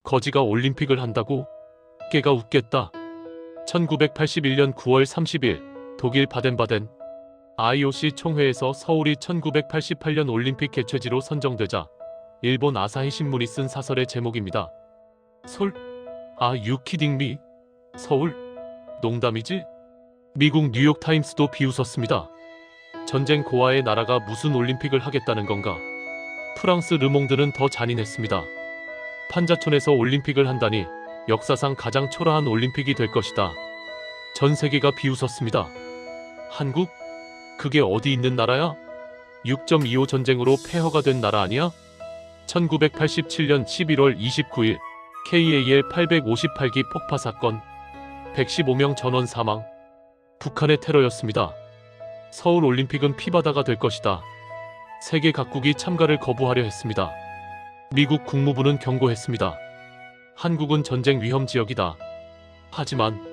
거지가 올림픽을 한다고? 깨가 웃겠다. 1981년 9월 30일 독일 바덴바덴 IOC 총회에서 서울이 1988년 올림픽 개최지로 선정되자 일본 아사히 신문이 쓴 사설의 제목입니다. 솔? You kidding me? 서울? 농담이지? 미국 뉴욕타임스도 비웃었습니다. 전쟁 고아의 나라가 무슨 올림픽을 하겠다는 건가? 프랑스 르몽드는 더 잔인했습니다. 판자촌에서 올림픽을 한다니 역사상 가장 초라한 올림픽이 될 것이다. 전 세계가 비웃었습니다. 한국? 그게 어디 있는 나라야? 6.25 전쟁으로 폐허가 된 나라 아니야? 1987년 11월 29일 KAL 858기 폭파 사건 115명 전원 사망. 북한의 테러였습니다. 서울 올림픽은 피바다가 될 것이다. 세계 각국이 참가를 거부하려 했습니다. 미국 국무부는 경고했습니다. 한국은 전쟁 위험 지역이다. 하지만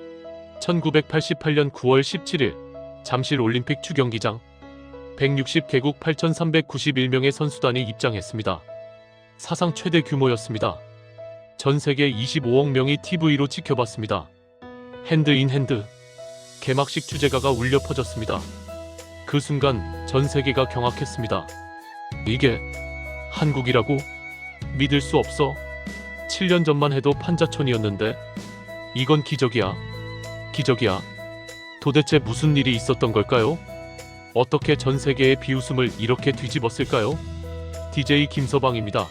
1988년 9월 17일 잠실 올림픽 추경기장 160개국 8,391명의 선수단이 입장했습니다. 사상 최대 규모였습니다. 전 세계 25억 명이 TV로 지켜봤습니다. 핸드 인 핸드. 개막식 주제가가 울려 퍼졌습니다. 그 순간 전 세계가 경악했습니다. 이게 한국이라고? 믿을 수 없어. 7년 전만 해도 판자촌이었는데 이건 기적이야. 기적이야. 도대체 무슨 일이 있었던 걸까요? 어떻게 전 세계의 비웃음을 이렇게 뒤집었을까요? DJ 김서방입니다.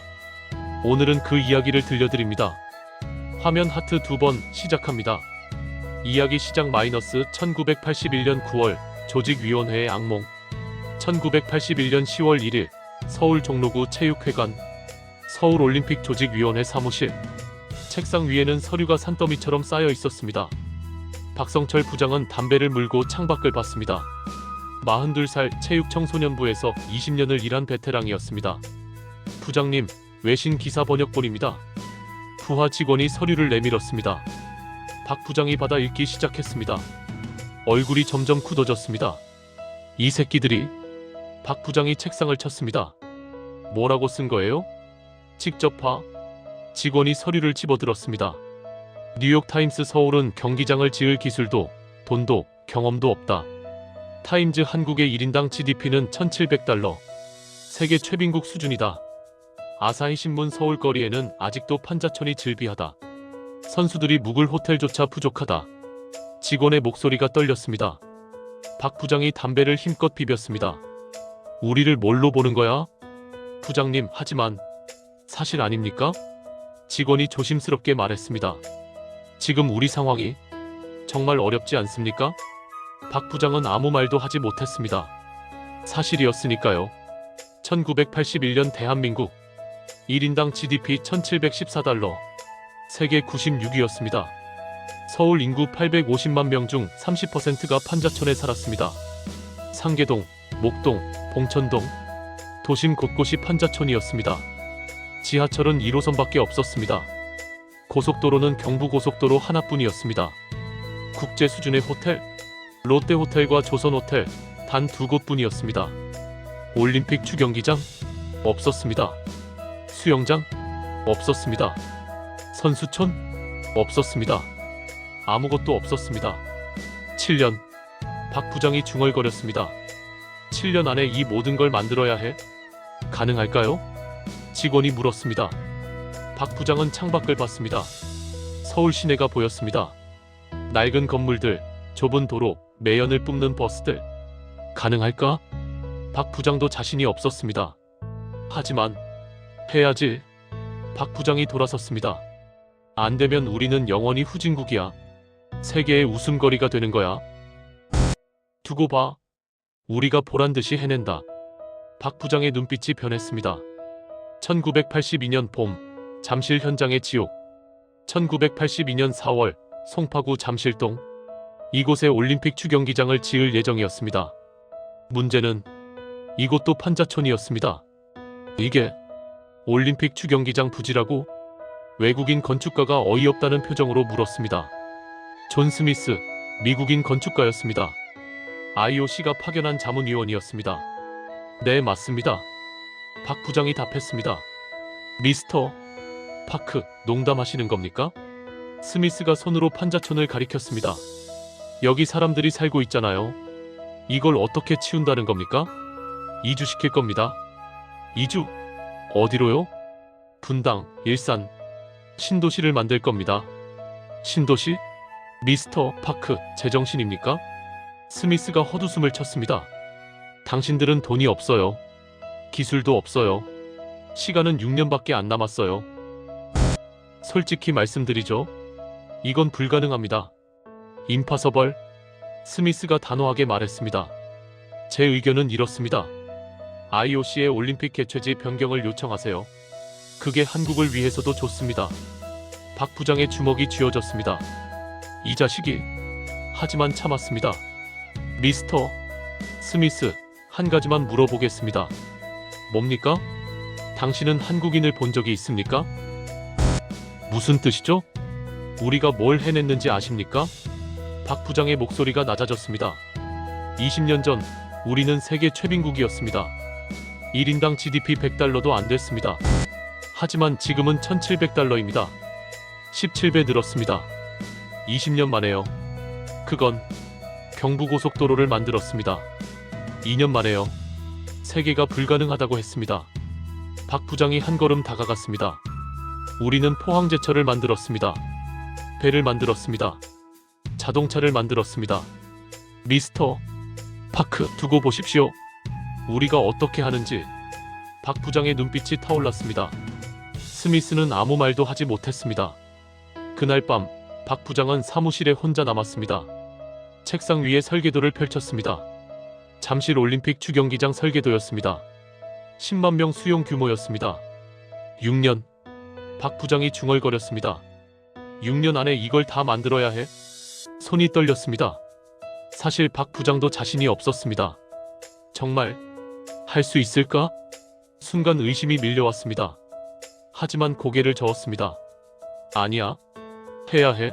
오늘은 그 이야기를 들려드립니다. 화면 하트 2번 시작합니다. 이야기 시작 -1981년 9월 조직위원회의 악몽. 1981년 10월 1일 서울 종로구 체육회관 서울올림픽 조직위원회 사무실. 책상 위에는 서류가 산더미처럼 쌓여 있었습니다. 박성철 부장은 담배를 물고 창밖을 봤습니다. 42살 체육청소년부에서 20년을 일한 베테랑이었습니다. 부장님, 외신 기사 번역본입니다. 부하 직원이 서류를 내밀었습니다. 박 부장이 받아 읽기 시작했습니다. 얼굴이 점점 굳어졌습니다. 이 새끼들이. 박 부장이 책상을 쳤습니다. 뭐라고 쓴 거예요? 직접 봐. 직원이 서류를 집어들었습니다. 뉴욕타임스 서울은 경기장을 지을 기술도 돈도 경험도 없다. 타임즈 한국의 1인당 GDP는 1,700달러. 세계 최빈국 수준이다. 아사히 신문 서울거리에는 아직도 판자촌이 즐비하다. 선수들이 묵을 호텔조차 부족하다. 직원의 목소리가 떨렸습니다. 박 부장이 담배를 힘껏 비볐습니다. 우리를 뭘로 보는 거야? 부장님, 하지만 사실 아닙니까? 직원이 조심스럽게 말했습니다. 지금 우리 상황이 정말 어렵지 않습니까? 박 부장은 아무 말도 하지 못했습니다. 사실이었으니까요. 1981년 대한민국 1인당 GDP 1,714달러. 세계 96위였습니다. 서울 인구 850만 명 중 30%가 판자촌에 살았습니다. 상계동, 목동, 봉천동. 도심 곳곳이 판자촌이었습니다. 지하철은 1호선밖에 없었습니다. 고속도로는 경부고속도로 하나뿐이었습니다. 국제 수준의 호텔, 롯데호텔과 조선호텔 단 2곳뿐이었습니다. 올림픽 추경기장? 없었습니다. 수영장? 없었습니다. 선수촌? 없었습니다. 아무것도 없었습니다. 7년. 박 부장이 중얼거렸습니다. 7년 안에 이 모든 걸 만들어야 해? 가능할까요? 직원이 물었습니다. 박 부장은 창밖을 봤습니다. 서울 시내가 보였습니다. 낡은 건물들, 좁은 도로, 매연을 뿜는 버스들. 가능할까? 박 부장도 자신이 없었습니다. 하지만 해야지. 박 부장이 돌아섰습니다. 안 되면 우리는 영원히 후진국이야. 세계의 웃음거리가 되는 거야. 두고 봐. 우리가 보란듯이 해낸다. 박 부장의 눈빛이 변했습니다. 1982년 봄, 잠실 현장의 지옥. 1982년 4월, 송파구 잠실동. 이곳에 올림픽 추경기장을 지을 예정이었습니다. 문제는 이곳도 판자촌이었습니다. 이게 올림픽 추경기장 부지라고? 외국인 건축가가 어이없다는 표정으로 물었습니다. 존 스미스, 미국인 건축가였습니다. IOC가 파견한 자문위원이었습니다. 네, 맞습니다. 박 부장이 답했습니다. 미스터, 파크, 농담하시는 겁니까? 스미스가 손으로 판자촌을 가리켰습니다. 여기 사람들이 살고 있잖아요. 이걸 어떻게 치운다는 겁니까? 이주시킬 겁니다. 이주? 어디로요? 분당, 일산, 신도시를 만들 겁니다. 신도시? 미스터 파크, 제정신입니까? 스미스가 헛웃음을 쳤습니다. 당신들은 돈이 없어요. 기술도 없어요. 시간은 6년밖에 안 남았어요. 솔직히 말씀드리죠. 이건 불가능합니다. 임파서벌. 스미스가 단호하게 말했습니다. 제 의견은 이렇습니다. IOC의 올림픽 개최지 변경을 요청하세요. 그게 한국을 위해서도 좋습니다. 박 부장의 주먹이 쥐어졌습니다. 이 자식이. 하지만 참았습니다. 미스터 스미스, 한 가지만 물어보겠습니다. 뭡니까? 당신은 한국인을 본 적이 있습니까? 무슨 뜻이죠? 우리가 뭘 해냈는지 아십니까? 박 부장의 목소리가 낮아졌습니다. 20년 전 우리는 세계 최빈국이었습니다. 1인당 GDP 100달러도 안 됐습니다. 하지만 지금은 1700달러입니다. 17배 늘었습니다. 20년 만에요. 그건 경부고속도로를 만들었습니다. 2년 만에요. 세계가 불가능하다고 했습니다. 박 부장이 한 걸음 다가갔습니다. 우리는 포항제철을 만들었습니다. 배를 만들었습니다. 자동차를 만들었습니다. 미스터 파크, 두고 보십시오. 우리가 어떻게 하는지. 박 부장의 눈빛이 타올랐습니다. 스미스는 아무 말도 하지 못했습니다. 그날 밤 박 부장은 사무실에 혼자 남았습니다. 책상 위에 설계도를 펼쳤습니다. 잠실 올림픽 주경기장 설계도였습니다. 10만 명 수용 규모였습니다. 6년. 박 부장이 중얼거렸습니다. 6년 안에 이걸 다 만들어야 해? 손이 떨렸습니다. 사실 박 부장도 자신이 없었습니다. 정말 할 수 있을까? 순간 의심이 밀려왔습니다. 하지만 고개를 저었습니다. 아니야. 해야 해.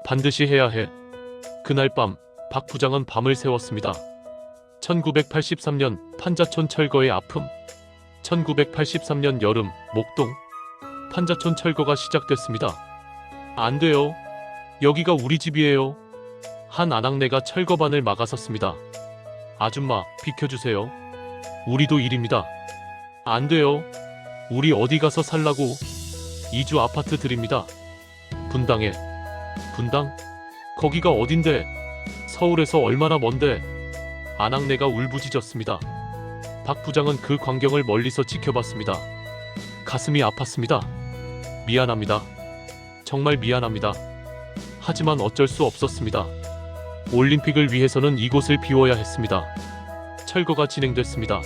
반드시 해야 해. 그날 밤 박 부장은 밤을 새웠습니다. 1983년 판자촌 철거의 아픔. 1983년 여름 목동 판자촌 철거가 시작됐습니다. 안 돼요. 여기가 우리 집이에요. 한 아낙네가 철거반을 막아섰습니다. 아줌마, 비켜주세요. 우리도 일입니다. 안 돼요. 우리 어디 가서 살라고. 2주 아파트 드립니다. 분당에. 분당? 거기가 어딘데? 서울에서 얼마나 먼데? 아낙네가 울부짖었습니다. 박 부장은 그 광경을 멀리서 지켜봤습니다. 가슴이 아팠습니다. 미안합니다. 정말 미안합니다. 하지만 어쩔 수 없었습니다. 올림픽을 위해서는 이곳을 비워야 했습니다. 철거가 진행됐습니다.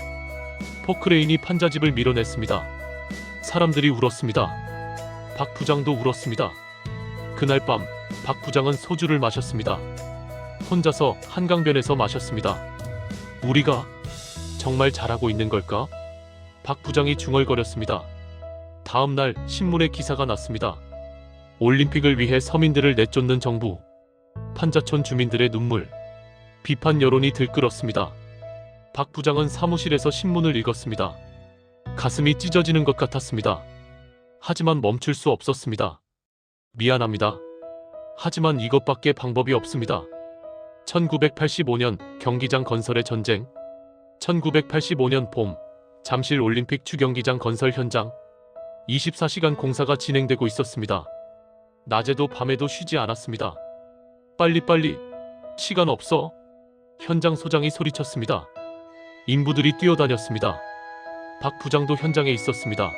포크레인이 판자집을 밀어냈습니다. 사람들이 울었습니다. 박 부장도 울었습니다. 그날 밤 박 부장은 소주를 마셨습니다. 혼자서 한강변에서 마셨습니다. 우리가 정말 잘하고 있는 걸까? 박 부장이 중얼거렸습니다. 다음 날 신문에 기사가 났습니다. 올림픽을 위해 서민들을 내쫓는 정부. 판자촌 주민들의 눈물. 비판 여론이 들끓었습니다. 박 부장은 사무실에서 신문을 읽었습니다. 가슴이 찢어지는 것 같았습니다. 하지만 멈출 수 없었습니다. 미안합니다. 하지만 이것밖에 방법이 없습니다. 1985년 경기장 건설의 전쟁. 1985년 봄 잠실 올림픽 주경기장 건설 현장. 24시간 공사가 진행되고 있었습니다. 낮에도 밤에도 쉬지 않았습니다. 빨리빨리. 시간 없어. 현장 소장이 소리쳤습니다. 인부들이 뛰어다녔습니다. 박 부장도 현장에 있었습니다.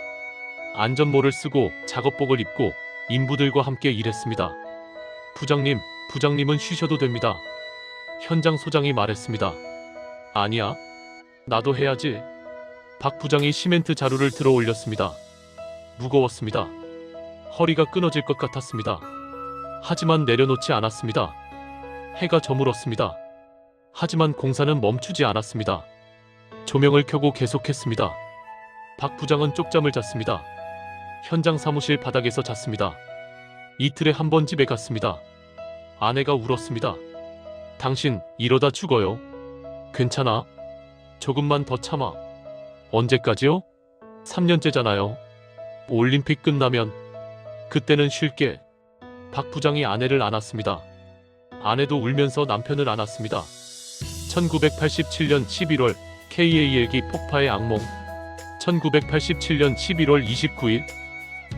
안전모를 쓰고 작업복을 입고 인부들과 함께 일했습니다. 부장님은 쉬셔도 됩니다. 현장 소장이 말했습니다. 아니야. 나도 해야지. 박 부장이 시멘트 자루를 들어 올렸습니다. 무거웠습니다. 허리가 끊어질 것 같았습니다. 하지만 내려놓지 않았습니다. 해가 저물었습니다. 하지만 공사는 멈추지 않았습니다. 조명을 켜고 계속했습니다. 박 부장은 쪽잠을 잤습니다. 현장 사무실 바닥에서 잤습니다. 이틀에 한 번 집에 갔습니다. 아내가 울었습니다. 당신 이러다 죽어요. 괜찮아. 조금만 더 참아. 언제까지요? 3년째잖아요. 올림픽 끝나면 그때는 쉽게 박 부장이 아내를 안았습니다. 아내도 울면서 남편을 안았습니다. 1987년 11월 KAL기 폭파의 악몽. 1987년 11월 29일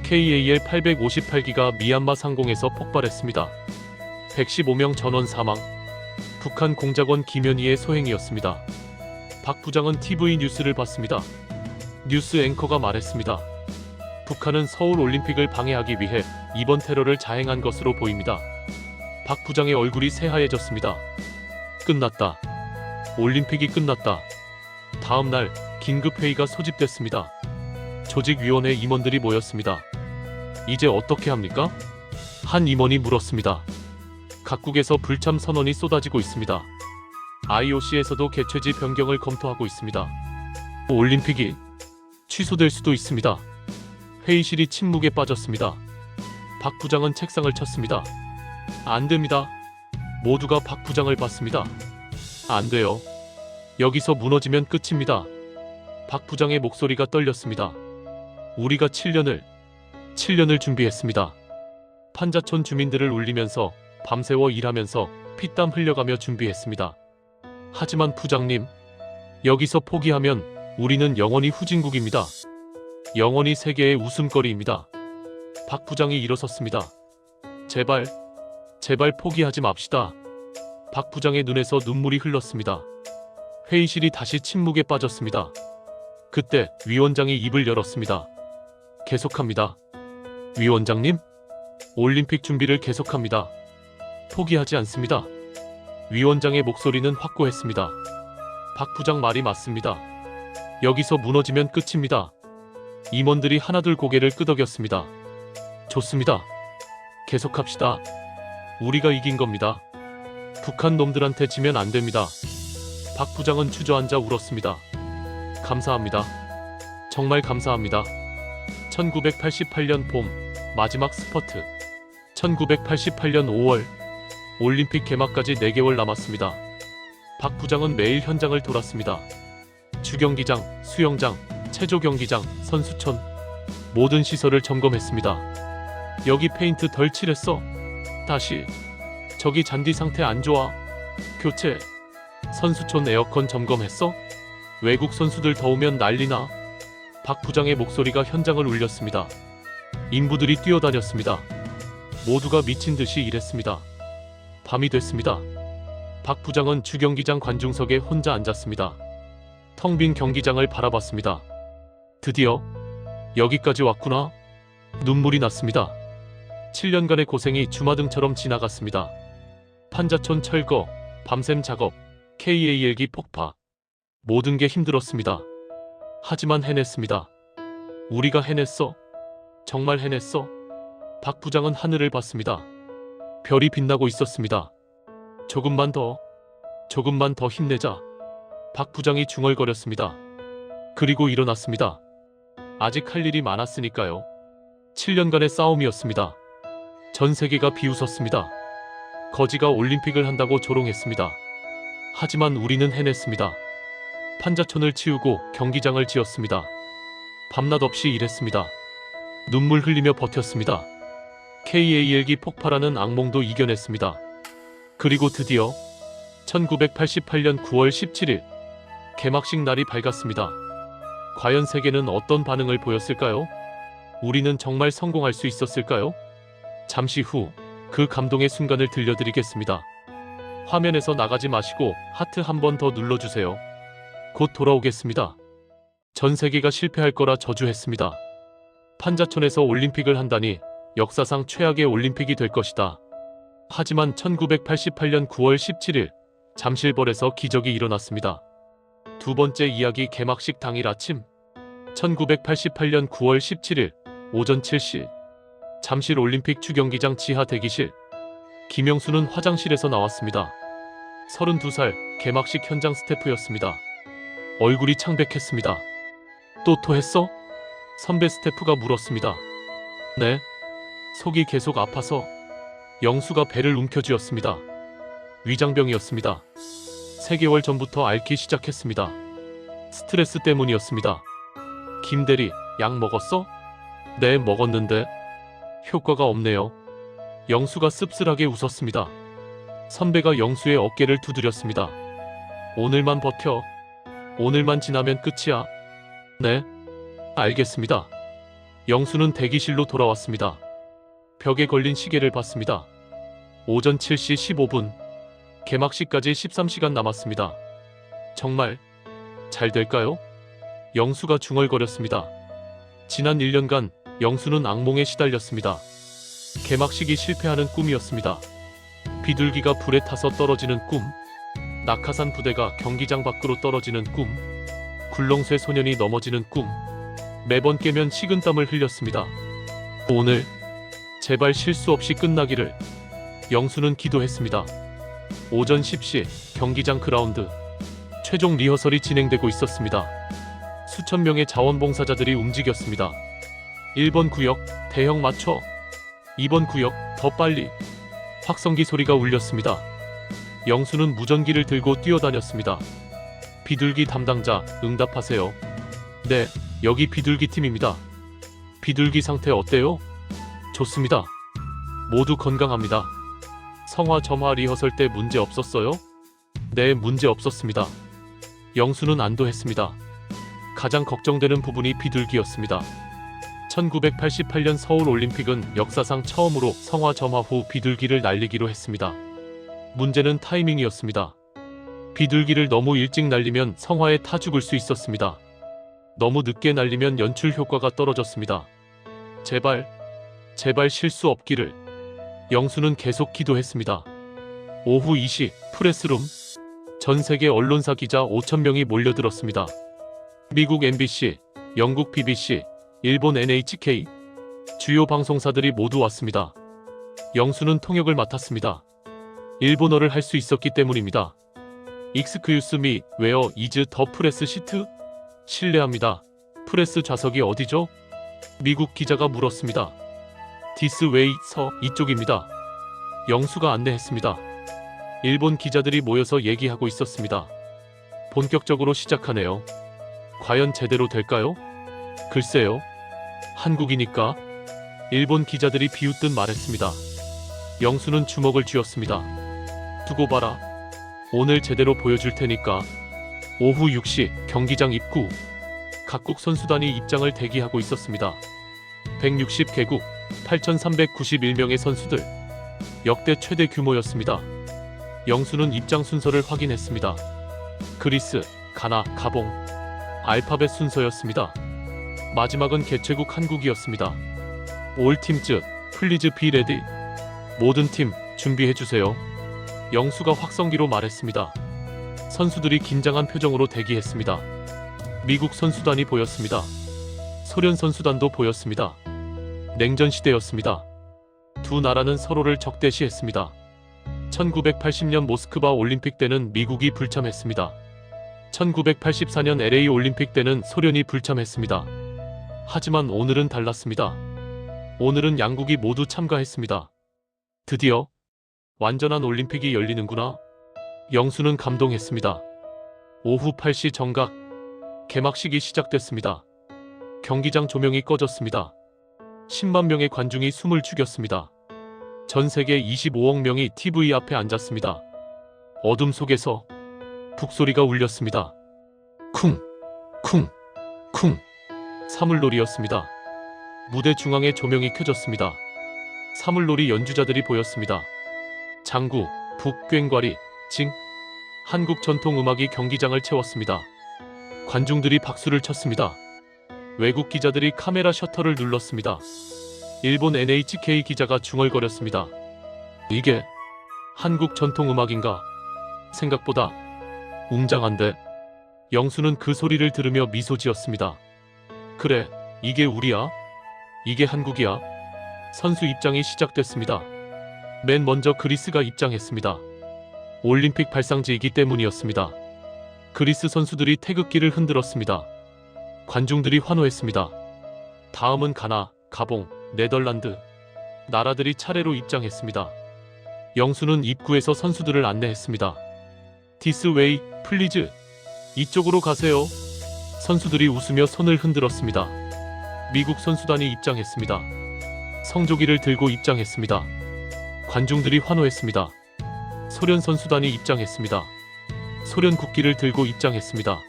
KAL 858기가 미얀마 상공에서 폭발했습니다. 115명 전원 사망. 북한 공작원 김현희의 소행이었습니다. 박 부장은 TV 뉴스를 봤습니다. 뉴스 앵커가 말했습니다. 북한은 서울 올림픽을 방해하기 위해 이번 테러를 자행한 것으로 보입니다. 박 부장의 얼굴이 새하얘졌습니다. 끝났다. 올림픽이 끝났다. 다음 날 긴급회의가 소집됐습니다. 조직위원회 임원들이 모였습니다. 이제 어떻게 합니까? 한 임원이 물었습니다. 각국에서 불참 선언이 쏟아지고 있습니다. IOC에서도 개최지 변경을 검토하고 있습니다. 올림픽이 취소될 수도 있습니다. 회의실이 침묵에 빠졌습니다. 박 부장은 책상을 쳤습니다. 안 됩니다. 모두가 박 부장을 봤습니다. 안 돼요. 여기서 무너지면 끝입니다. 박 부장의 목소리가 떨렸습니다. 우리가 7년을 준비했습니다. 판자촌 주민들을 울리면서 밤새워 일하면서 피땀 흘려가며 준비했습니다. 하지만 부장님, 여기서 포기하면 우리는 영원히 후진국입니다. 영원히 세계의 웃음거리입니다. 박 부장이 일어섰습니다. 제발 포기하지 맙시다. 박 부장의 눈에서 눈물이 흘렀습니다. 회의실이 다시 침묵에 빠졌습니다. 그때 위원장이 입을 열었습니다. 계속합니다. 위원장님, 올림픽 준비를 계속합니다. 포기하지 않습니다. 위원장의 목소리는 확고했습니다. 박 부장 말이 맞습니다. 여기서 무너지면 끝입니다. 임원들이 하나둘 고개를 끄덕였습니다. 좋습니다. 계속합시다. 우리가 이긴 겁니다. 북한 놈들한테 지면 안 됩니다. 박 부장은 주저앉아 울었습니다. 감사합니다. 정말 감사합니다. 1988년 봄 마지막 스퍼트. 1988년 5월 올림픽 개막까지 4개월 남았습니다. 박 부장은 매일 현장을 돌았습니다. 주경기장, 수영장, 체조 경기장, 선수촌 모든 시설을 점검했습니다. 여기 페인트 덜 칠했어. 다시. 저기 잔디 상태 안 좋아. 교체. 선수촌 에어컨 점검했어? 외국 선수들 더우면 난리나. 박 부장의 목소리가 현장을 울렸습니다. 인부들이 뛰어다녔습니다. 모두가 미친 듯이 일했습니다. 밤이 됐습니다. 박 부장은 주경기장 관중석에 혼자 앉았습니다. 텅 빈 경기장을 바라봤습니다. 드디어 여기까지 왔구나. 눈물이 났습니다. 7년간의 고생이 주마등처럼 지나갔습니다. 판자촌 철거, 밤샘 작업, KAL기 폭파. 모든 게 힘들었습니다. 하지만 해냈습니다. 우리가 해냈어. 정말 해냈어. 박 부장은 하늘을 봤습니다. 별이 빛나고 있었습니다. 조금만 더 힘내자. 박 부장이 중얼거렸습니다. 그리고 일어났습니다. 아직 할 일이 많았으니까요. 7년간의 싸움이었습니다. 전 세계가 비웃었습니다. 거지가 올림픽을 한다고 조롱했습니다. 하지만 우리는 해냈습니다. 판자촌을 치우고 경기장을 지었습니다. 밤낮 없이 일했습니다. 눈물 흘리며 버텼습니다. KAL기 폭발하는 악몽도 이겨냈습니다. 그리고 드디어 1988년 9월 17일 개막식 날이 밝았습니다. 과연 세계는 어떤 반응을 보였을까요? 우리는 정말 성공할 수 있었을까요? 잠시 후 그 감동의 순간을 들려드리겠습니다. 화면에서 나가지 마시고 하트 한 번 더 눌러주세요. 곧 돌아오겠습니다. 전 세계가 실패할 거라 저주했습니다. 판자촌에서 올림픽을 한다니 역사상 최악의 올림픽이 될 것이다. 하지만 1988년 9월 17일 잠실벌에서 기적이 일어났습니다. 두 번째 이야기 개막식 당일 아침 1988년 9월 17일 오전 7시 잠실 올림픽 주경기장 지하 대기실. 김영수는 화장실에서 나왔습니다. 32살 개막식 현장 스태프였습니다. 얼굴이 창백했습니다. 또 토했어? 선배 스태프가 물었습니다. 네. 속이 계속 아파서. 영수가 배를 움켜쥐었습니다. 위장병이었습니다. 3개월 전부터 앓기 시작했습니다. 스트레스 때문이었습니다. 김대리, 약 먹었어? 네, 먹었는데. 효과가 없네요. 영수가 씁쓸하게 웃었습니다. 선배가 영수의 어깨를 두드렸습니다. 오늘만 버텨. 오늘만 지나면 끝이야. 네, 알겠습니다. 영수는 대기실로 돌아왔습니다. 벽에 걸린 시계를 봤습니다. 오전 7시 15분. 개막식까지 13시간 남았습니다. 정말 잘 될까요? 영수가 중얼거렸습니다. 지난 1년간 영수는 악몽에 시달렸습니다. 개막식이 실패하는 꿈이었습니다. 비둘기가 불에 타서 떨어지는 꿈, 낙하산 부대가 경기장 밖으로 떨어지는 꿈, 굴렁쇠 소년이 넘어지는 꿈. 매번 깨면 식은땀을 흘렸습니다. 오늘 제발 실수 없이 끝나기를 영수는 기도했습니다. 오전 10시 경기장 그라운드. 최종 리허설이 진행되고 있었습니다. 수천 명의 자원봉사자들이 움직였습니다. 1번 구역 대형 맞춰. 2번 구역 더 빨리. 확성기 소리가 울렸습니다. 영수는 무전기를 들고 뛰어다녔습니다. 비둘기 담당자 응답하세요. 네, 여기 비둘기 팀입니다. 비둘기 상태 어때요? 좋습니다. 모두 건강합니다. 성화 점화 리허설 때 문제 없었어요? 네, 문제 없었습니다. 영수는 안도했습니다. 가장 걱정되는 부분이 비둘기였습니다. 1988년 서울올림픽은 역사상 처음으로 성화 점화 후 비둘기를 날리기로 했습니다. 문제는 타이밍이었습니다. 비둘기를 너무 일찍 날리면 성화에 타 죽을 수 있었습니다. 너무 늦게 날리면 연출 효과가 떨어졌습니다. 제발 실수 없기를. 영수는 계속 기도했습니다. 오후 2시 프레스룸. 전 세계 언론사 기자 5,000명이 몰려들었습니다. 미국 MBC, 영국 BBC, 일본 NHK, 주요 방송사들이 모두 왔습니다. 영수는 통역을 맡았습니다. 일본어를 할 수 있었기 때문입니다. Excuse me, where is the press seat? 실례합니다. 프레스 좌석이 어디죠? 미국 기자가 물었습니다. This way, sir. 이쪽입니다. 영수가 안내했습니다. 일본 기자들이 모여서 얘기하고 있었습니다. 본격적으로 시작하네요. 과연 제대로 될까요? 글쎄요. 한국이니까. 일본 기자들이 비웃듯 말했습니다. 영수는 주먹을 쥐었습니다. 두고 봐라. 오늘 제대로 보여줄 테니까. 오후 6시 경기장 입구. 각국 선수단이 입장을 대기하고 있었습니다. 160개국 8,391명의 선수들. 역대 최대 규모였습니다. 영수는 입장 순서를 확인했습니다. 그리스, 가나, 가봉. 알파벳 순서였습니다. 마지막은 개최국 한국이었습니다. 올 팀즈, 플리즈 비 레디. 모든 팀 준비해주세요. 영수가 확성기로 말했습니다. 선수들이 긴장한 표정으로 대기했습니다. 미국 선수단이 보였습니다. 소련 선수단도 보였습니다. 냉전 시대였습니다. 두 나라는 서로를 적대시했습니다. 1980년 모스크바 올림픽 때는 미국이 불참했습니다. 1984년 LA 올림픽 때는 소련이 불참했습니다. 하지만 오늘은 달랐습니다. 오늘은 양국이 모두 참가했습니다. 드디어 완전한 올림픽이 열리는구나. 영수는 감동했습니다. 오후 8시 정각. 개막식이 시작됐습니다. 경기장 조명이 꺼졌습니다. 10만 명의 관중이 숨을 죽였습니다. 전 세계 25억 명이 TV 앞에 앉았습니다. 어둠 속에서 북소리가 울렸습니다. 쿵, 쿵, 쿵. 사물놀이였습니다. 무대 중앙에 조명이 켜졌습니다. 사물놀이 연주자들이 보였습니다. 장구, 북, 꽹과리, 징. 한국 전통 음악이 경기장을 채웠습니다. 관중들이 박수를 쳤습니다. 외국 기자들이 카메라 셔터를 눌렀습니다. 일본 NHK 기자가 중얼거렸습니다. 이게 한국 전통 음악인가? 생각보다 웅장한데. 영수는 그 소리를 들으며 미소 지었습니다. 그래, 이게 우리야. 이게 한국이야. 선수 입장이 시작됐습니다. 맨 먼저 그리스가 입장했습니다. 올림픽 발상지이기 때문이었습니다. 그리스 선수들이 태극기를 흔들었습니다. 관중들이 환호했습니다. 다음은 가나, 가봉, 네덜란드. 나라들이 차례로 입장했습니다. 영수는 입구에서 선수들을 안내했습니다. This way, please. 이쪽으로 가세요. 선수들이 웃으며 손을 흔들었습니다. 미국 선수단이 입장했습니다. 성조기를 들고 입장했습니다. 관중들이 환호했습니다. 소련 선수단이 입장했습니다. 소련 국기를 들고 입장했습니다.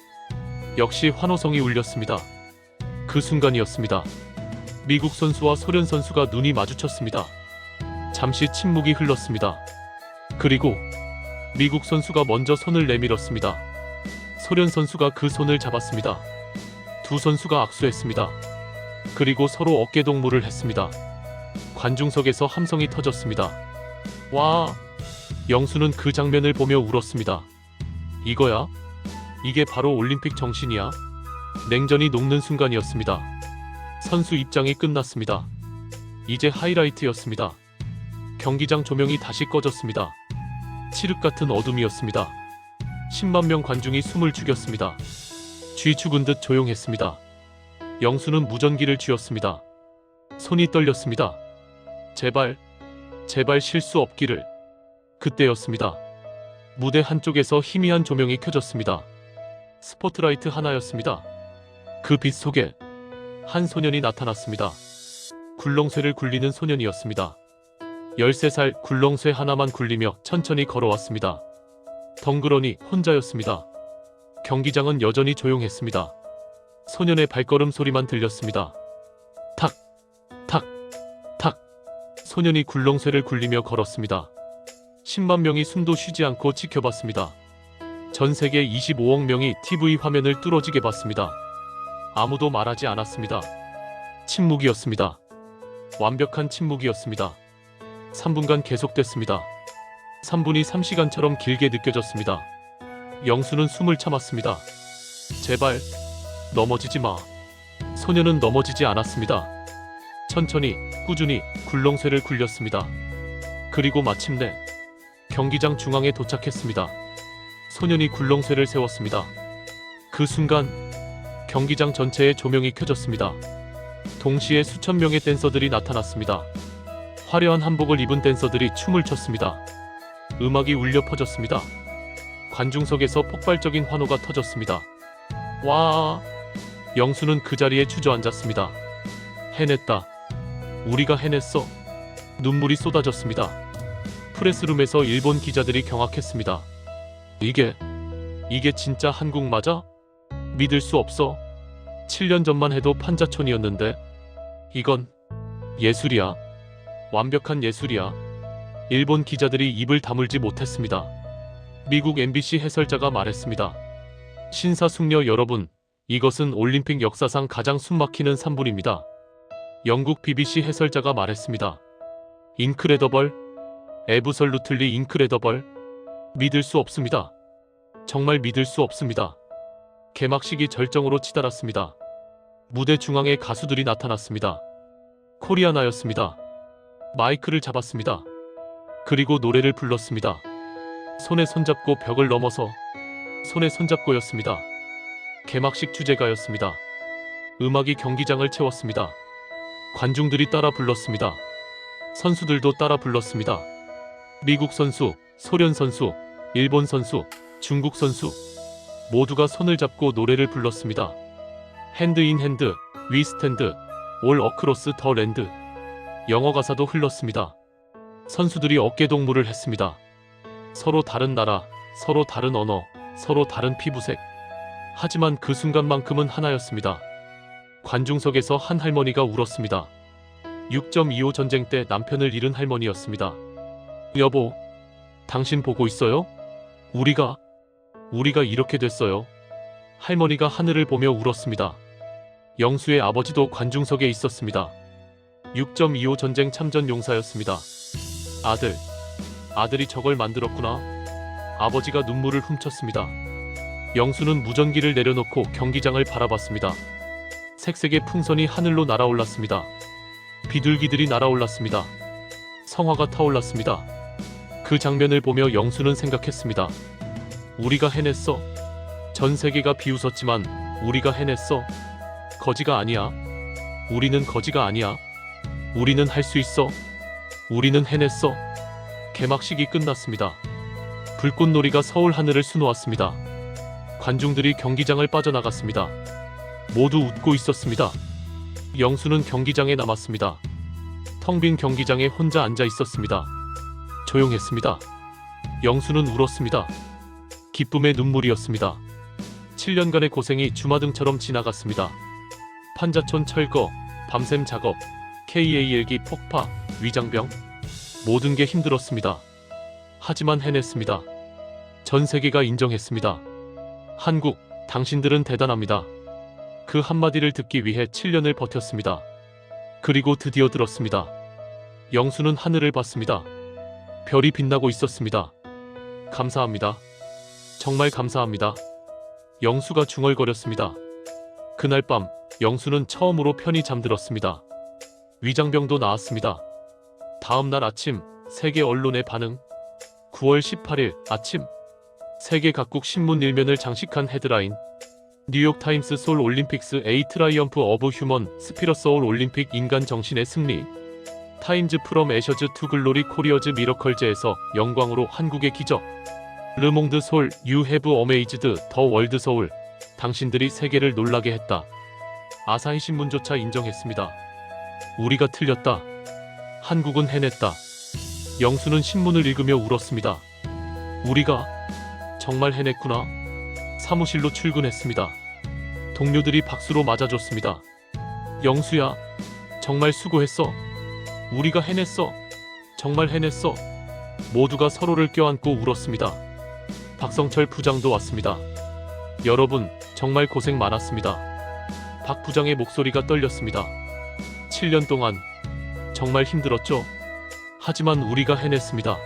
역시 환호성이 울렸습니다. 그 순간이었습니다. 미국 선수와 소련 선수가 눈이 마주쳤습니다. 잠시 침묵이 흘렀습니다. 그리고 미국 선수가 먼저 손을 내밀었습니다. 소련 선수가 그 손을 잡았습니다. 두 선수가 악수했습니다. 그리고 서로 어깨동무를 했습니다. 관중석에서 함성이 터졌습니다. 와! 영수는 그 장면을 보며 울었습니다. 이거야? 이게 바로 올림픽 정신이야? 냉전이 녹는 순간이었습니다. 선수 입장이 끝났습니다. 이제 하이라이트였습니다. 경기장 조명이 다시 꺼졌습니다. 칠흑 같은 어둠이었습니다. 10만 명 관중이 숨을 죽였습니다. 쥐 죽은 듯 조용했습니다. 영수는 무전기를 쥐었습니다. 손이 떨렸습니다. 제발 실수 없기를. 그때였습니다. 무대 한쪽에서 희미한 조명이 켜졌습니다. 스포트라이트 하나였습니다. 그 빛 속에 한 소년이 나타났습니다. 굴렁쇠를 굴리는 소년이었습니다. 13살 굴렁쇠 하나만 굴리며 천천히 걸어왔습니다. 덩그러니 혼자였습니다. 경기장은 여전히 조용했습니다. 소년의 발걸음 소리만 들렸습니다. 탁, 탁, 탁. 소년이 굴렁쇠를 굴리며 걸었습니다. 10만 명이 숨도 쉬지 않고 지켜봤습니다. 전 세계 25억 명이 TV 화면을 뚫어지게 봤습니다. 아무도 말하지 않았습니다. 침묵이었습니다. 완벽한 침묵이었습니다. 3분간 계속됐습니다. 3분이 3시간처럼 길게 느껴졌습니다. 영수는 숨을 참았습니다. 제발 넘어지지 마. 소년은 넘어지지 않았습니다. 천천히 꾸준히 굴렁쇠를 굴렸습니다. 그리고 마침내 경기장 중앙에 도착했습니다. 소년이 굴렁쇠를 세웠습니다. 그 순간 경기장 전체에 조명이 켜졌습니다. 동시에 수천 명의 댄서들이 나타났습니다. 화려한 한복을 입은 댄서들이 춤을 췄습니다. 음악이 울려 퍼졌습니다. 관중석에서 폭발적인 환호가 터졌습니다. 와! 영수는 그 자리에 주저앉았습니다. 해냈다. 우리가 해냈어. 눈물이 쏟아졌습니다. 프레스룸에서 일본 기자들이 경악했습니다. 이게 진짜 한국 맞아? 믿을 수 없어. 7년 전만 해도 판자촌이었는데 이건 예술이야. 완벽한 예술이야. 일본 기자들이 입을 다물지 못했습니다. 미국 MBC 해설자가 말했습니다. 신사숙녀 여러분, 이것은 올림픽 역사상 가장 숨막히는 3분입니다. 영국 BBC 해설자가 말했습니다. 인크레더벌, 애브설루틀리 인크레더벌. 믿을 수 없습니다. 정말 믿을 수 없습니다. 개막식이 절정으로 치달았습니다. 무대 중앙에 가수들이 나타났습니다. 코리아나였습니다. 마이크를 잡았습니다. 그리고 노래를 불렀습니다. 손에 손잡고 벽을 넘어서 손에 손잡고였습니다. 개막식 주제가였습니다. 음악이 경기장을 채웠습니다. 관중들이 따라 불렀습니다. 선수들도 따라 불렀습니다. 미국 선수, 소련 선수, 일본 선수, 중국 선수 모두가 손을 잡고 노래를 불렀습니다. 핸드 인 핸드, 위 스탠드, 올 어크로스 더 랜드. 영어 가사도 흘렀습니다. 선수들이 어깨동무를 했습니다. 서로 다른 나라, 서로 다른 언어, 서로 다른 피부색. 하지만 그 순간만큼은 하나였습니다. 관중석에서 한 할머니가 울었습니다. 6.25 전쟁 때 남편을 잃은 할머니였습니다. 여보, 당신 보고 있어요? 우리가 이렇게 됐어요. 할머니가 하늘을 보며 울었습니다. 영수의 아버지도 관중석에 있었습니다. 6.25 전쟁 참전 용사였습니다. 아들이 저걸 만들었구나. 아버지가 눈물을 훔쳤습니다. 영수는 무전기를 내려놓고 경기장을 바라봤습니다. 색색의 풍선이 하늘로 날아올랐습니다. 비둘기들이 날아올랐습니다. 성화가 타올랐습니다. 그 장면을 보며 영수는 생각했습니다. 우리가 해냈어. 전 세계가 비웃었지만 우리가 해냈어. 거지가 아니야. 우리는 거지가 아니야. 우리는 할 수 있어. 우리는 해냈어. 개막식이 끝났습니다. 불꽃놀이가 서울 하늘을 수놓았습니다. 관중들이 경기장을 빠져나갔습니다. 모두 웃고 있었습니다. 영수는 경기장에 남았습니다. 텅 빈 경기장에 혼자 앉아 있었습니다. 조용했습니다. 영수는 울었습니다. 기쁨의 눈물이었습니다. 7년간의 고생이 주마등처럼 지나갔습니다. 판자촌 철거, 밤샘 작업, KAL기 폭파, 위장병, 모든 게 힘들었습니다. 하지만 해냈습니다. 전 세계가 인정했습니다. 한국, 당신들은 대단합니다. 그 한마디를 듣기 위해 7년을 버텼습니다. 그리고 드디어 들었습니다. 영수는 하늘을 봤습니다. 별이 빛나고 있었습니다. 감사합니다. 정말 감사합니다. 영수가 중얼거렸습니다. 그날 밤 영수는 처음으로 편히 잠들었습니다. 위장병도 나았습니다. 다음 날 아침 세계 언론의 반응. 9월 18일 아침 세계 각국 신문 일면을 장식한 헤드라인. 뉴욕타임스 소울 올림픽스 A 트라이엄프 오브 휴먼 스피릿 서울 올림픽 인간 정신의 승리. 타임즈 프롬 애셔즈 투 글로리 코리어즈 미러컬즈에서 영광으로 한국의 기적. 르몽드 솔 유 해브 어메이즈드 더 월드 서울. 당신들이 세계를 놀라게 했다. 아사히 신문조차 인정했습니다. 우리가 틀렸다. 한국은 해냈다. 영수는 신문을 읽으며 울었습니다. 우리가 정말 해냈구나. 사무실로 출근했습니다. 동료들이 박수로 맞아줬습니다. 영수야, 정말 수고했어. 우리가 해냈어. 정말 해냈어. 모두가 서로를 껴안고 울었습니다. 박성철 부장도 왔습니다. 여러분, 정말 고생 많았습니다. 박 부장의 목소리가 떨렸습니다. 7년 동안 정말 힘들었죠? 하지만 우리가 해냈습니다.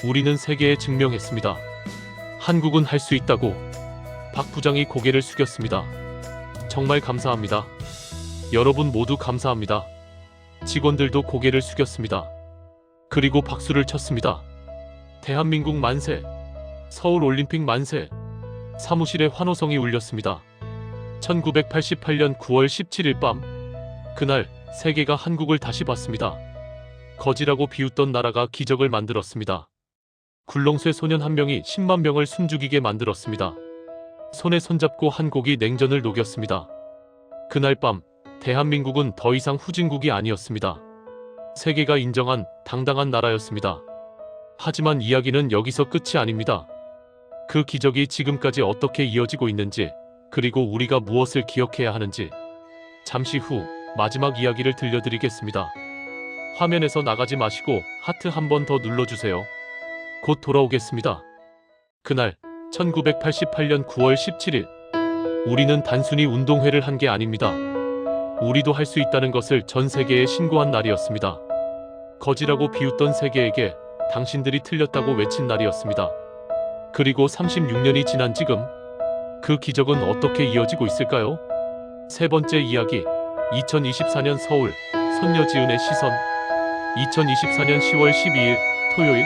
우리는 세계에 증명했습니다. 한국은 할 수 있다고. 박 부장이 고개를 숙였습니다. 정말 감사합니다. 여러분 모두 감사합니다. 직원들도 고개를 숙였습니다. 그리고 박수를 쳤습니다. 대한민국 만세! 서울 올림픽 만세! 사무실에 환호성이 울렸습니다. 1988년 9월 17일 밤, 그날 세계가 한국을 다시 봤습니다. 거지라고 비웃던 나라가 기적을 만들었습니다. 굴렁쇠 소년 한 명이 10만 명을 숨죽이게 만들었습니다. 손에 손잡고 한국이 냉전을 녹였습니다. 그날 밤 대한민국은 더 이상 후진국이 아니었습니다. 세계가 인정한 당당한 나라였습니다. 하지만 이야기는 여기서 끝이 아닙니다. 그 기적이 지금까지 어떻게 이어지고 있는지, 그리고 우리가 무엇을 기억해야 하는지 잠시 후 마지막 이야기를 들려드리겠습니다. 화면에서 나가지 마시고 하트 한 번 더 눌러주세요. 곧 돌아오겠습니다. 그날 1988년 9월 17일, 우리는 단순히 운동회를 한 게 아닙니다. 우리도 할 수 있다는 것을 전 세계에 신고한 날이었습니다. 거지라고 비웃던 세계에게 당신들이 틀렸다고 외친 날이었습니다. 그리고 36년이 지난 지금, 그 기적은 어떻게 이어지고 있을까요? 세 번째 이야기, 2024년 서울, 손여지은의 시선. 2024년 10월 12일 토요일,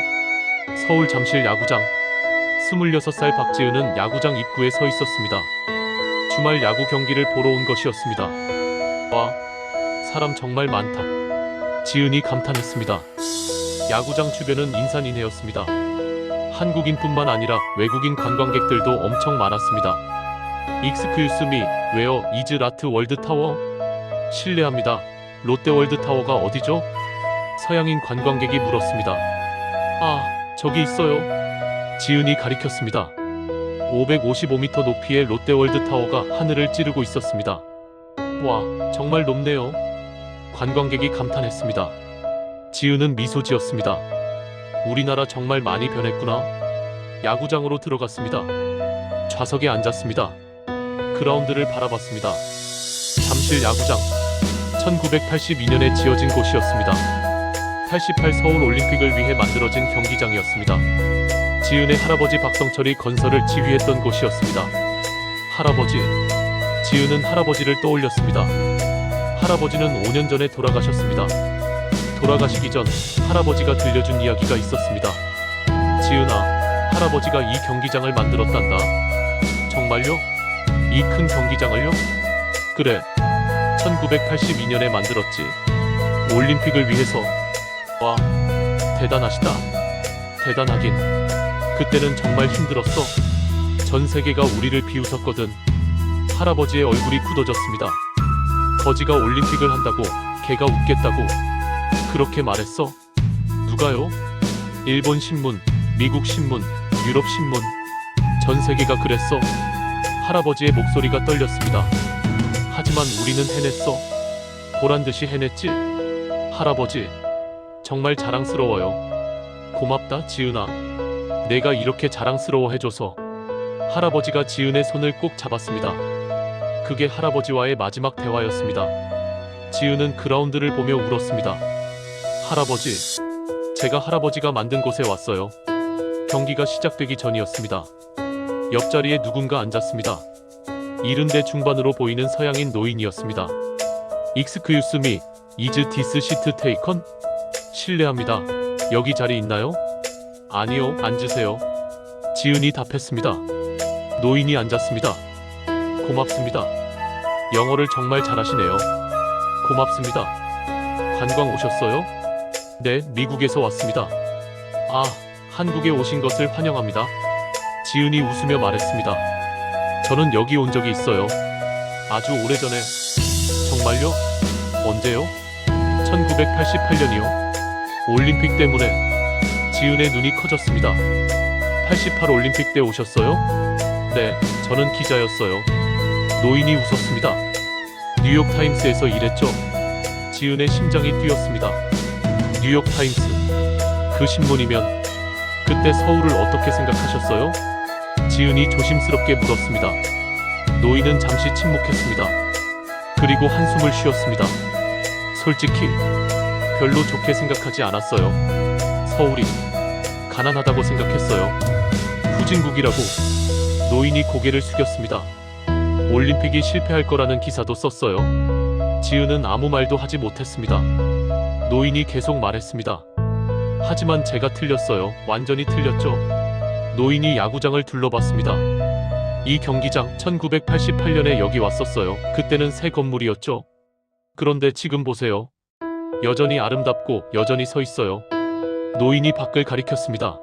서울 잠실 야구장. 26살 박지은은 야구장 입구에 서 있었습니다. 주말 야구 경기를 보러 온 것이었습니다. 와, 사람 정말 많다. 지은이 감탄했습니다. 야구장 주변은 인산인해였습니다. 한국인뿐만 아니라 외국인 관광객들도 엄청 많았습니다. Excuse me, where is 라트 월드 타워? 실례합니다. 롯데월드 타워가 어디죠? 서양인 관광객이 물었습니다. 아, 저기 있어요. 지은이 가리켰습니다. 555m 높이의 롯데월드 타워가 하늘을 찌르고 있었습니다. 와, 정말 높네요. 관광객이 감탄했습니다. 지은은 미소 지었습니다. 우리나라 정말 많이 변했구나. 야구장으로 들어갔습니다. 좌석에 앉았습니다. 그라운드를 바라봤습니다. 잠실 야구장. 1982년에 지어진 곳이었습니다. 88 서울 올림픽을 위해 만들어진 경기장이었습니다. 지은의 할아버지 박성철이 건설을 지휘했던 곳이었습니다. 할아버지. 지은은 할아버지를 떠올렸습니다. 할아버지는 5년 전에 돌아가셨습니다. 돌아가시기 전 할아버지가 들려준 이야기가 있었습니다. 지은아, 할아버지가 이 경기장을 만들었단다. 정말요? 이 큰 경기장을요? 그래, 1982년에 만들었지. 올림픽을 위해서. 와, 대단하시다. 대단하긴. 그때는 정말 힘들었어. 전 세계가 우리를 비웃었거든. 할아버지의 얼굴이 굳어졌습니다. 거지가 올림픽을 한다고, 걔가 웃겠다고. 그렇게 말했어? 누가요? 일본 신문, 미국 신문, 유럽 신문, 전 세계가 그랬어. 할아버지의 목소리가 떨렸습니다. 하지만 우리는 해냈어. 보란듯이 해냈지? 할아버지, 정말 자랑스러워요. 고맙다, 지은아. 내가 이렇게 자랑스러워해줘서. 할아버지가 지은의 손을 꼭 잡았습니다. 그게 할아버지와의 마지막 대화였습니다. 지은은 그라운드를 보며 울었습니다. 할아버지, 제가 할아버지가 만든 곳에 왔어요. 경기가 시작되기 전이었습니다. 옆자리에 누군가 앉았습니다. 70대 중반으로 보이는 서양인 노인이었습니다. Excuse me, is this seat taken? 실례합니다. 여기 자리 있나요? 아니요, 앉으세요. 지은이 답했습니다. 노인이 앉았습니다. 고맙습니다. 영어를 정말 잘하시네요. 고맙습니다. 관광 오셨어요? 네, 미국에서 왔습니다. 아, 한국에 오신 것을 환영합니다. 지은이 웃으며 말했습니다. 저는 여기 온 적이 있어요. 아주 오래전에. 정말요? 언제요? 1988년이요. 올림픽 때문에. 지은의 눈이 커졌습니다. 88 올림픽 때 오셨어요? 네, 저는 기자였어요. 노인이 웃었습니다. 뉴욕타임스에서 일했죠. 지은의 심장이 뛰었습니다. 뉴욕타임스. 그 신문이면 그때 서울을 어떻게 생각하셨어요? 지은이 조심스럽게 물었습니다. 노인은 잠시 침묵했습니다. 그리고 한숨을 쉬었습니다. 솔직히 별로 좋게 생각하지 않았어요. 서울이 가난하다고 생각했어요. 후진국이라고. 노인이 고개를 숙였습니다. 올림픽이 실패할 거라는 기사도 썼어요. 지은은 아무 말도 하지 못했습니다. 노인이 계속 말했습니다. 하지만 제가 틀렸어요. 완전히 틀렸죠. 노인이 야구장을 둘러봤습니다. 이 경기장 1988년에 여기 왔었어요. 그때는 새 건물이었죠. 그런데 지금 보세요. 여전히 아름답고 여전히 서 있어요. 노인이 밖을 가리켰습니다.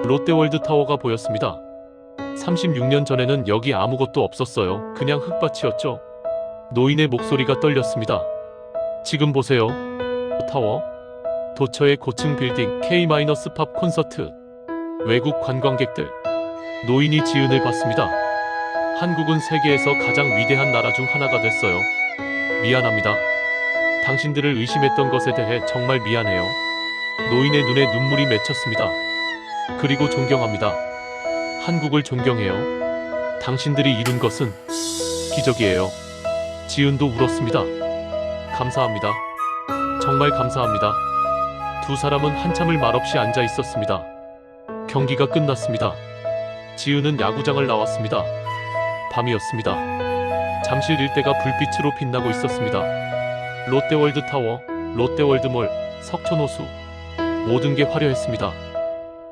롯데월드타워가 보였습니다. 36년 전에는 여기 아무것도 없었어요. 그냥 흙밭이었죠. 노인의 목소리가 떨렸습니다. 지금 보세요. 타워, 도처의 고층 빌딩, K-팝 콘서트, 외국 관광객들. 노인이 지은을 봤습니다. 한국은 세계에서 가장 위대한 나라 중 하나가 됐어요. 미안합니다. 당신들을 의심했던 것에 대해 정말 미안해요. 노인의 눈에 눈물이 맺혔습니다. 그리고 존경합니다. 한국을 존경해요. 당신들이 이룬 것은 기적이에요. 지은도 울었습니다. 감사합니다. 정말 감사합니다. 두 사람은 한참을 말없이 앉아 있었습니다. 경기가 끝났습니다. 지은은 야구장을 나왔습니다. 밤이었습니다. 잠실 일대가 불빛으로 빛나고 있었습니다. 롯데월드타워, 롯데월드몰, 석촌호수. 모든 게 화려했습니다.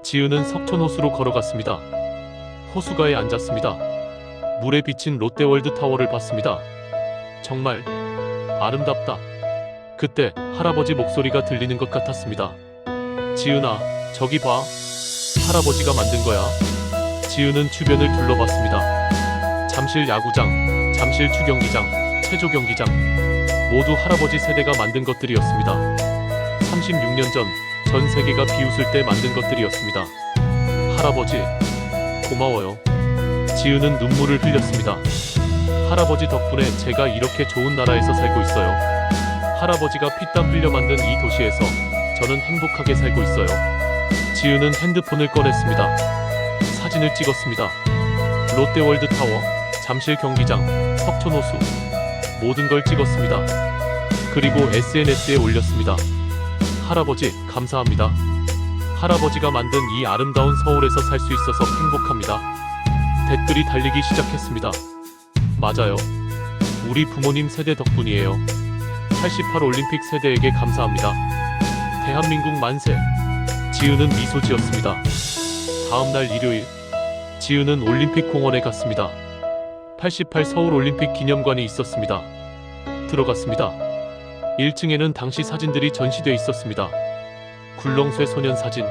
지은은 석촌호수로 걸어갔습니다. 호수가에 앉았습니다. 물에 비친 롯데월드타워를 봤습니다. 정말 아름답다. 그때 할아버지 목소리가 들리는 것 같았습니다. 지은아, 저기 봐. 할아버지가 만든 거야. 지은은 주변을 둘러봤습니다. 잠실 야구장, 잠실 추경기장, 체조 경기장. 모두 할아버지 세대가 만든 것들이었습니다. 36년 전 세계가 비웃을 때 만든 것들이었습니다. 할아버지, 고마워요. 지은은 눈물을 흘렸습니다. 할아버지 덕분에 제가 이렇게 좋은 나라에서 살고 있어요. 할아버지가 피땀 흘려 만든 이 도시에서 저는 행복하게 살고 있어요. 지은은 핸드폰을 꺼냈습니다. 사진을 찍었습니다. 롯데월드타워, 잠실 경기장, 석촌호수. 모든 걸 찍었습니다. 그리고 SNS에 올렸습니다. 할아버지, 감사합니다. 할아버지가 만든 이 아름다운 서울에서 살 수 있어서 행복합니다. 댓글이 달리기 시작했습니다. 맞아요. 우리 부모님 세대 덕분이에요. 88 올림픽 세대에게 감사합니다. 대한민국 만세. 지은은 미소 지었습니다. 다음날 일요일, 지은은 올림픽 공원에 갔습니다. 88 서울 올림픽 기념관이 있었습니다. 들어갔습니다. 1층에는 당시 사진들이 전시돼 있었습니다. 굴렁쇠 소년 사진,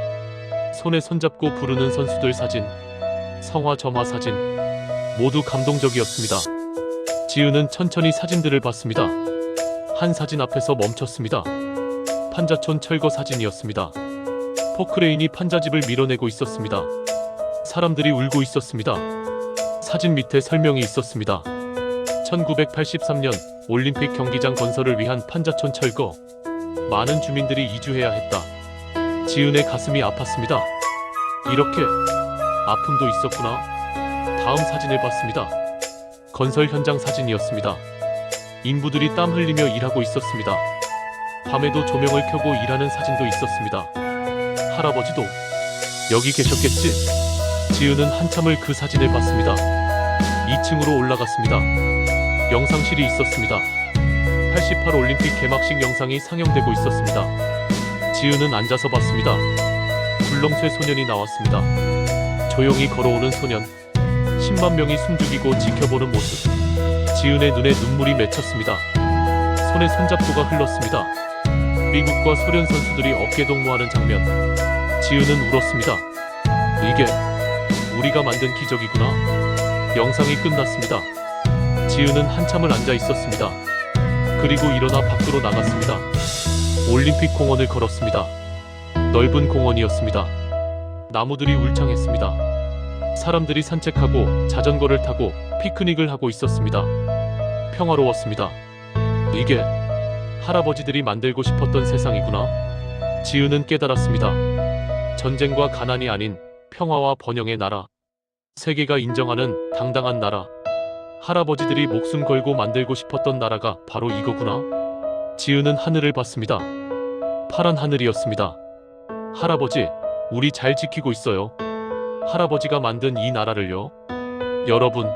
손에 손잡고 부르는 선수들 사진, 성화 점화 사진. 모두 감동적이었습니다. 지은은 천천히 사진들을 봤습니다. 한 사진 앞에서 멈췄습니다. 판자촌 철거 사진이었습니다. 포크레인이 판자집을 밀어내고 있었습니다. 사람들이 울고 있었습니다. 사진 밑에 설명이 있었습니다. 1983년 올림픽 경기장 건설을 위한 판자촌 철거. 많은 주민들이 이주해야 했다. 지은의 가슴이 아팠습니다. 이렇게 아픔도 있었구나. 다음 사진을 봤습니다. 건설 현장 사진이었습니다. 인부들이 땀 흘리며 일하고 있었습니다. 밤에도 조명을 켜고 일하는 사진도 있었습니다. 할아버지도 여기 계셨겠지? 지은은 한참을 그 사진을 봤습니다. 2층으로 올라갔습니다. 영상실이 있었습니다. 88 올림픽 개막식 영상이 상영되고 있었습니다. 지은은 앉아서 봤습니다. 굴렁쇠 소년이 나왔습니다. 조용히 걸어오는 소년. 10만 명이 숨죽이고 지켜보는 모습. 지은의 눈에 눈물이 맺혔습니다. 손에 손잡고가 흘렀습니다. 미국과 소련 선수들이 어깨 동무하는 장면. 지은은 울었습니다. 이게 우리가 만든 기적이구나. 영상이 끝났습니다. 지은은 한참을 앉아 있었습니다. 그리고 일어나 밖으로 나갔습니다. 올림픽 공원을 걸었습니다. 넓은 공원이었습니다. 나무들이 울창했습니다. 사람들이 산책하고 자전거를 타고 피크닉을 하고 있었습니다. 평화로웠습니다. 이게 할아버지들이 만들고 싶었던 세상이구나. 지은은 깨달았습니다. 전쟁과 가난이 아닌 평화와 번영의 나라. 세계가 인정하는 당당한 나라. 할아버지들이 목숨 걸고 만들고 싶었던 나라가 바로 이거구나. 지은은 하늘을 봤습니다. 파란 하늘이었습니다. 할아버지, 우리 잘 지키고 있어요. 할아버지가 만든 이 나라를요. 여러분,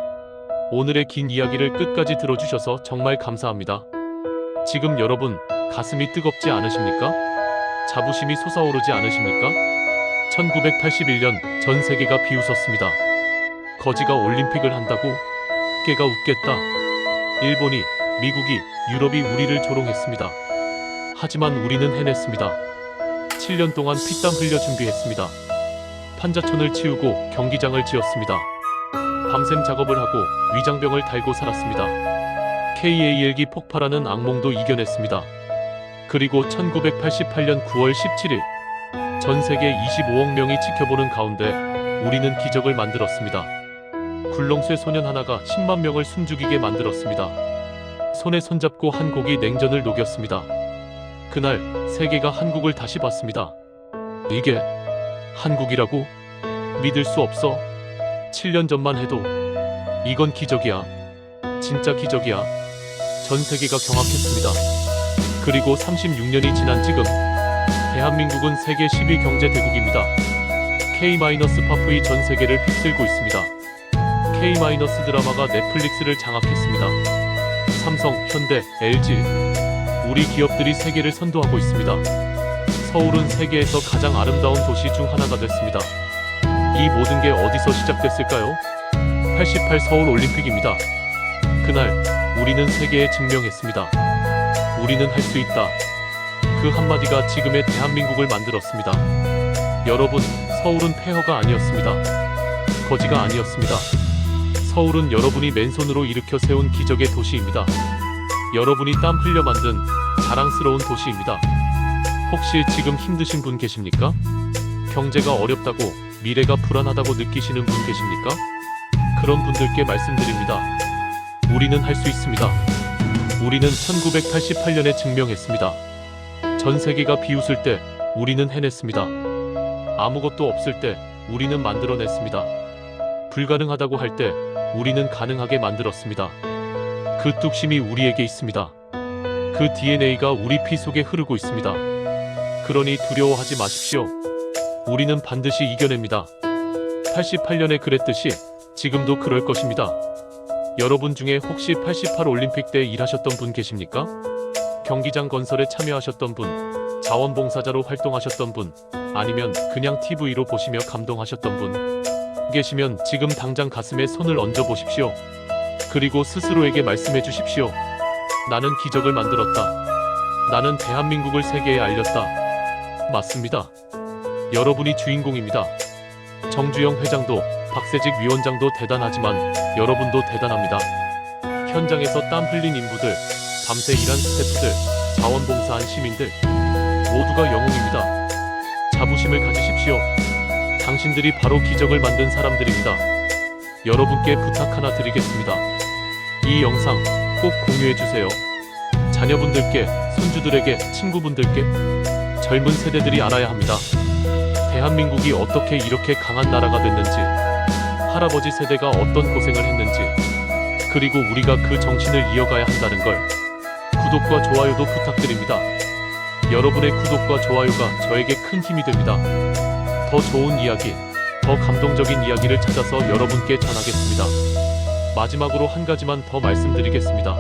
오늘의 긴 이야기를 끝까지 들어주셔서 정말 감사합니다. 지금 여러분, 가슴이 뜨겁지 않으십니까? 자부심이 솟아오르지 않으십니까? 1981년 전 세계가 비웃었습니다. 거지가 올림픽을 한다고? 깨가 웃겠다. 일본이, 미국이, 유럽이 우리를 조롱했습니다. 하지만 우리는 해냈습니다. 7년 동안 피땀 흘려 준비했습니다. 판자촌을 치우고 경기장을 지었습니다. 밤샘 작업을 하고 위장병을 달고 살았습니다. KAL기 폭발하는 악몽도 이겨냈습니다. 그리고 1988년 9월 17일 전 세계 25억 명이 지켜보는 가운데 우리는 기적을 만들었습니다. 굴렁쇠 소년 하나가 10만 명을 숨죽이게 만들었습니다. 손에 손잡고 한국이 냉전을 녹였습니다. 그날 세계가 한국을 다시 봤습니다. 이게 한국이라고? 믿을 수 없어. 7년 전만 해도 이건 기적이야. 진짜 기적이야. 전 세계가 경악했습니다. 그리고 36년이 지난 지금 대한민국은 세계 10위 경제 대국입니다. K-팝의 전 세계를 휩쓸고 있습니다. K- 드라마가 넷플릭스를 장악했습니다. 삼성, 현대, LG 우리 기업들이 세계를 선도하고 있습니다. 서울은 세계에서 가장 아름다운 도시 중 하나가 됐습니다. 이 모든 게 어디서 시작됐을까요? 88 서울 올림픽입니다. 그날 우리는 세계에 증명했습니다. 우리는 할 수 있다. 그 한마디가 지금의 대한민국을 만들었습니다. 여러분, 서울은 폐허가 아니었습니다. 거지가 아니었습니다. 서울은 여러분이 맨손으로 일으켜 세운 기적의 도시입니다. 여러분이 땀 흘려 만든 자랑스러운 도시입니다. 혹시 지금 힘드신 분 계십니까? 경제가 어렵다고, 미래가 불안하다고 느끼시는 분 계십니까? 그런 분들께 말씀드립니다. 우리는 할 수 있습니다. 우리는 1988년에 증명했습니다. 전 세계가 비웃을 때 우리는 해냈습니다. 아무것도 없을 때 우리는 만들어냈습니다. 불가능하다고 할 때 우리는 가능하게 만들었습니다. 그 뚝심이 우리에게 있습니다. 그 DNA가 우리 피 속에 흐르고 있습니다. 그러니 두려워하지 마십시오. 우리는 반드시 이겨냅니다. 88년에 그랬듯이 지금도 그럴 것입니다. 여러분 중에 혹시 88 올림픽 때 일하셨던 분 계십니까? 경기장 건설에 참여하셨던 분, 자원봉사자로 활동하셨던 분, 아니면 그냥 TV로 보시며 감동하셨던 분 계시면 지금 당장 가슴에 손을 얹어 보십시오. 그리고 스스로에게 말씀해 주십시오. 나는 기적을 만들었다. 나는 대한민국을 세계에 알렸다. 맞습니다. 여러분이 주인공입니다. 정주영 회장도 박세직 위원장도 대단하지만 여러분도 대단합니다. 현장에서 땀 흘린 인부들, 밤새 일한 스태프들, 자원봉사한 시민들 모두가 영웅입니다. 자부심을 가지십시오. 당신들이 바로 기적을 만든 사람들입니다. 여러분께 부탁 하나 드리겠습니다. 이 영상 꼭 공유해주세요. 자녀분들께, 손주들에게, 친구분들께, 젊은 세대들이 알아야 합니다. 대한민국이 어떻게 이렇게 강한 나라가 됐는지, 할아버지 세대가 어떤 고생을 했는지, 그리고 우리가 그 정신을 이어가야 한다는 걸 구독과 좋아요도 부탁드립니다. 여러분의 구독과 좋아요가 저에게 큰 힘이 됩니다. 더 좋은 이야기, 더 감동적인 이야기를 찾아서 여러분께 전하겠습니다. 마지막으로 한 가지만 더 말씀드리겠습니다.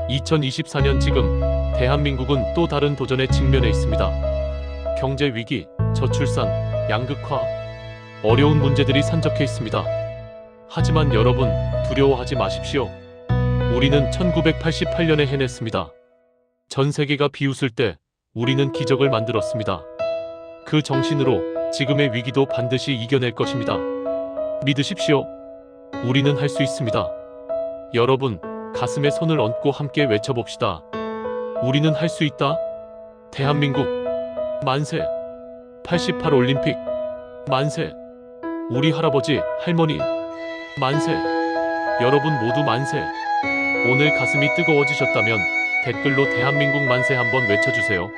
2024년 지금 대한민국은 또 다른 도전에 직면해 있습니다. 경제 위기, 저출산, 양극화, 어려운 문제들이 산적해 있습니다. 하지만 여러분, 두려워하지 마십시오. 우리는 1988년에 해냈습니다. 전 세계가 비웃을 때 우리는 기적을 만들었습니다. 그 정신으로 지금의 위기도 반드시 이겨낼 것입니다. 믿으십시오. 우리는 할 수 있습니다. 여러분, 가슴에 손을 얹고 함께 외쳐봅시다. 우리는 할 수 있다. 대한민국 만세. 88 올림픽 만세. 우리 할아버지, 할머니 만세. 여러분 모두 만세. 오늘 가슴이 뜨거워지셨다면 댓글로 대한민국 만세 한번 외쳐주세요.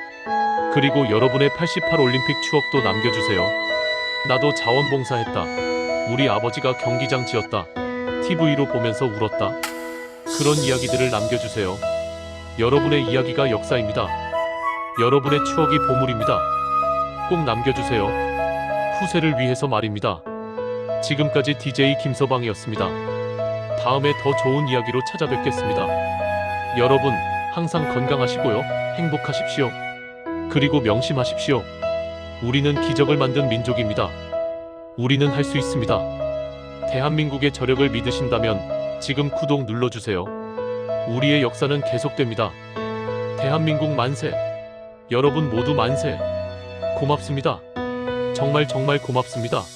그리고 여러분의 88 올림픽 추억도 남겨주세요. 나도 자원봉사했다. 우리 아버지가 경기장 지었다. TV로 보면서 울었다. 그런 이야기들을 남겨주세요. 여러분의 이야기가 역사입니다. 여러분의 추억이 보물입니다. 꼭 남겨주세요. 후세를 위해서 말입니다. 지금까지 DJ 김서방이었습니다. 다음에 더 좋은 이야기로 찾아뵙겠습니다. 여러분, 항상 건강하시고요. 행복하십시오. 그리고 명심하십시오. 우리는 기적을 만든 민족입니다. 우리는 할 수 있습니다. 대한민국의 저력을 믿으신다면 지금 구독 눌러주세요. 우리의 역사는 계속됩니다. 대한민국 만세. 여러분 모두 만세. 고맙습니다. 정말 고맙습니다.